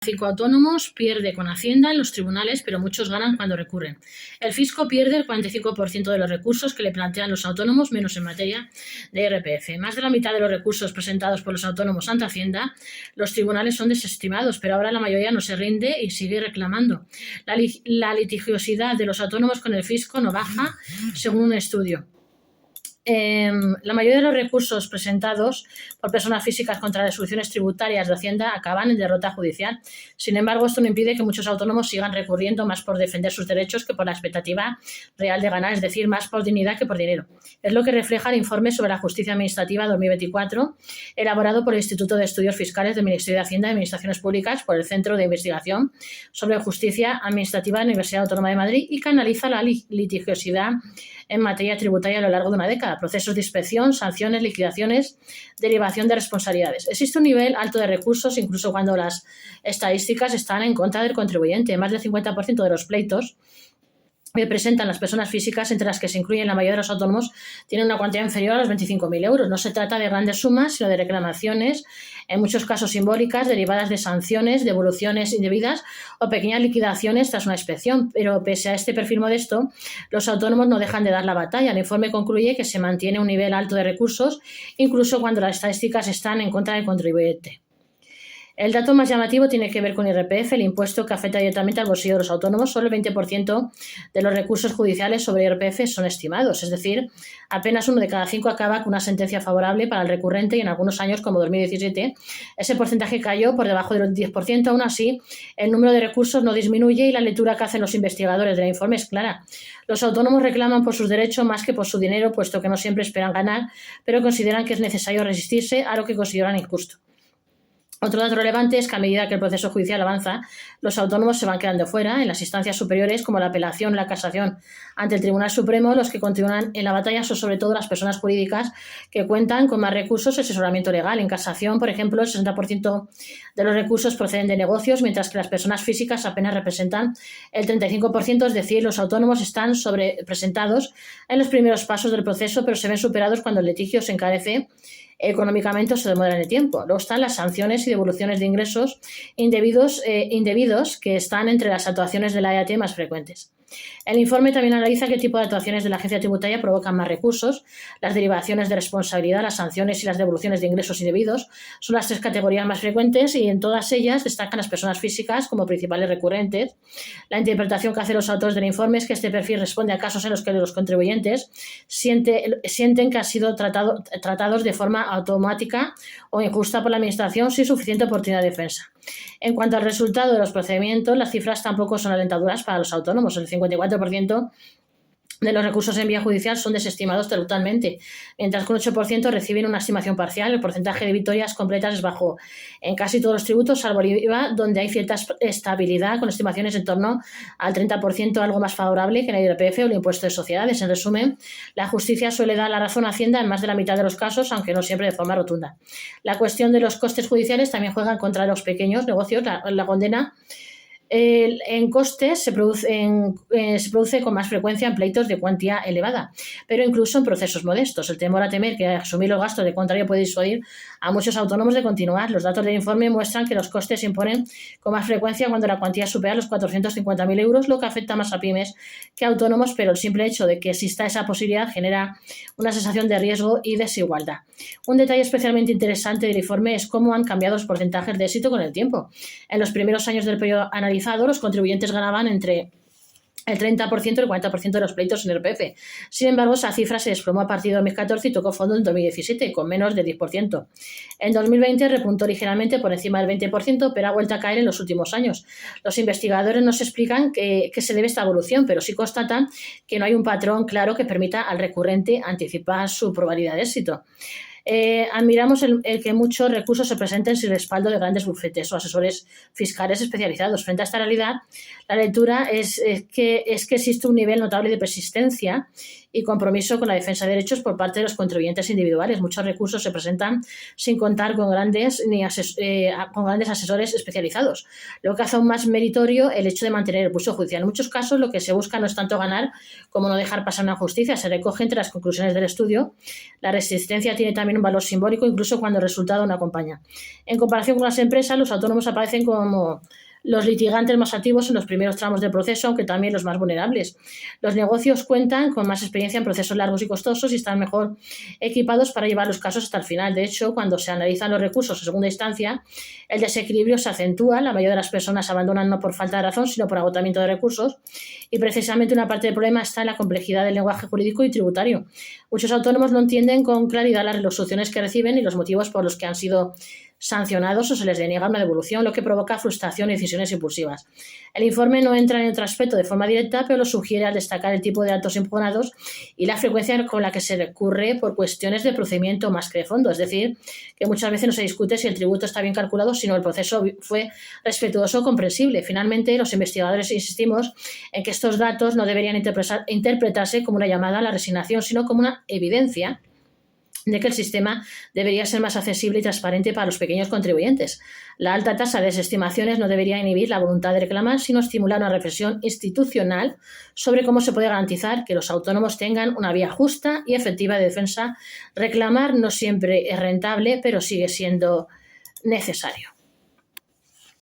tráfico autónomos pierde con Hacienda en los tribunales, pero muchos ganan cuando recurren. El fisco pierde el 45% de los recursos que le plantean los autónomos, menos en materia de IRPF. Más de la mitad de los recursos presentados por los autónomos ante Hacienda, los tribunales son desestimados, pero ahora la mayoría no se rinde y sigue reclamando. La litigiosidad de los autónomos con el fisco no baja, según un estudio. La mayoría de los recursos presentados por personas físicas contra resoluciones tributarias de Hacienda acaban en derrota judicial. Sin embargo, esto no impide que muchos autónomos sigan recurriendo más por defender sus derechos que por la expectativa real de ganar, es decir, más por dignidad que por dinero. Es lo que refleja el informe sobre la justicia administrativa 2024, elaborado por el Instituto de Estudios Fiscales del Ministerio de Hacienda y Administraciones Públicas por el Centro de Investigación sobre Justicia Administrativa de la Universidad Autónoma de Madrid y que analiza la litigiosidad en materia tributaria a lo largo de una década, procesos de inspección, sanciones, liquidaciones, derivación de responsabilidades. Existe un nivel alto de recursos, incluso cuando las estadísticas están en contra del contribuyente. Más del 50% de los pleitos que presentan las personas físicas, entre las que se incluyen la mayoría de los autónomos, tienen una cuantía inferior a los 25.000 euros. No se trata de grandes sumas, sino de reclamaciones, en muchos casos simbólicas, derivadas de sanciones, devoluciones indebidas o pequeñas liquidaciones tras una inspección. Pero pese a este perfil modesto, los autónomos no dejan de dar la batalla. El informe concluye que se mantiene un nivel alto de recursos, incluso cuando las estadísticas están en contra del contribuyente. El dato más llamativo tiene que ver con IRPF, el impuesto que afecta directamente al bolsillo de los autónomos. Solo el 20% de los recursos judiciales sobre IRPF son estimados, es decir, apenas 1 de cada 5 acaba con una sentencia favorable para el recurrente y en algunos años, como 2017, ese porcentaje cayó por debajo del 10%. Aún así, el número de recursos no disminuye y la lectura que hacen los investigadores del informe es clara. Los autónomos reclaman por sus derechos más que por su dinero, puesto que no siempre esperan ganar, pero consideran que es necesario resistirse a lo que consideran injusto. Otro dato relevante es que a medida que el proceso judicial avanza, los autónomos se van quedando fuera. En las instancias superiores, como la apelación, la casación ante el Tribunal Supremo, los que continúan en la batalla son sobre todo las personas jurídicas que cuentan con más recursos y asesoramiento legal. En casación, por ejemplo, el 60% de los recursos proceden de negocios, mientras que las personas físicas apenas representan el 35%, es decir, los autónomos están sobrerepresentados en los primeros pasos del proceso, pero se ven superados cuando el litigio se encarece económicamente o se demora en el tiempo. Luego están las sanciones y devoluciones de ingresos indebidos que están entre las actuaciones de la EAT más frecuentes. El informe también analiza qué tipo de actuaciones de la agencia tributaria provocan más recursos. Las derivaciones de responsabilidad, las sanciones y las devoluciones de ingresos indebidos son las 3 categorías más frecuentes y en todas ellas destacan las personas físicas como principales recurrentes. La interpretación que hacen los autores del informe es que este perfil responde a casos en los que los contribuyentes sienten que han sido tratados de forma automática o injusta por la administración sin suficiente oportunidad de defensa. En cuanto al resultado de los procedimientos, las cifras tampoco son alentadoras para los autónomos. El 54% de los recursos en vía judicial son desestimados totalmente, mientras que un 8% reciben una estimación parcial. El porcentaje de victorias completas es bajo en casi todos los tributos, salvo el IVA, donde hay cierta estabilidad, con estimaciones en torno al 30%, algo más favorable que en el IRPF o el impuesto de sociedades. En resumen, la justicia suele dar la razón a Hacienda en más de la mitad de los casos, aunque no siempre de forma rotunda. La cuestión de los costes judiciales también juega contra los pequeños negocios. La condena en costes se produce con más frecuencia en pleitos de cuantía elevada, pero incluso en procesos modestos. El temor a temer que asumir los gastos de contrario puede disuadir a muchos autónomos de continuar. Los datos del informe muestran que los costes se imponen con más frecuencia cuando la cuantía supera los 450.000 euros, lo que afecta más a pymes que a autónomos, pero el simple hecho de que exista esa posibilidad genera una sensación de riesgo y desigualdad. Un detalle especialmente interesante del informe es cómo han cambiado los porcentajes de éxito con el tiempo. En los primeros años del periodo analizado, los contribuyentes ganaban entre el 30% y el 40% de los pleitos en IRPF. Sin embargo, esa cifra se desplomó a partir de 2014 y tocó fondo en 2017, con menos del 10%. En 2020 repuntó ligeramente por encima del 20%, pero ha vuelto a caer en los últimos años. Los investigadores no se explican qué se debe a esta evolución, pero sí constatan que no hay un patrón claro que permita al recurrente anticipar su probabilidad de éxito. Admiramos el que muchos recursos se presenten sin respaldo de grandes bufetes o asesores fiscales especializados. Frente a esta realidad, la lectura es que existe un nivel notable de persistencia y compromiso con la defensa de derechos por parte de los contribuyentes individuales. Muchos recursos se presentan sin contar con grandes asesores especializados, lo que hace aún más meritorio el hecho de mantener el pulso judicial. En muchos casos lo que se busca no es tanto ganar como no dejar pasar una justicia. Se recoge entre las conclusiones del estudio. La resistencia tiene también un valor simbólico, incluso cuando el resultado no acompaña. En comparación con las empresas, los autónomos aparecen como los litigantes más activos en los primeros tramos del proceso, aunque también los más vulnerables. Los negocios cuentan con más experiencia en procesos largos y costosos y están mejor equipados para llevar los casos hasta el final. De hecho, cuando se analizan los recursos en segunda instancia, el desequilibrio se acentúa. La mayoría de las personas abandonan no por falta de razón, sino por agotamiento de recursos. Y precisamente una parte del problema está en la complejidad del lenguaje jurídico y tributario. Muchos autónomos no entienden con claridad las resoluciones que reciben y los motivos por los que han sido sancionados o se les deniega una devolución, lo que provoca frustración y decisiones impulsivas. El informe no entra en otro aspecto de forma directa, pero lo sugiere al destacar el tipo de actos impugnados y la frecuencia con la que se recurre por cuestiones de procedimiento más que de fondo. Es decir, que muchas veces no se discute si el tributo está bien calculado, sino el proceso fue respetuoso o comprensible. Finalmente, los investigadores insistimos en que estos datos no deberían interpretarse como una llamada a la resignación, sino como una evidencia de que el sistema debería ser más accesible y transparente para los pequeños contribuyentes. La alta tasa de desestimaciones no debería inhibir la voluntad de reclamar, sino estimular una reflexión institucional sobre cómo se puede garantizar que los autónomos tengan una vía justa y efectiva de defensa. Reclamar no siempre es rentable, pero sigue siendo necesario.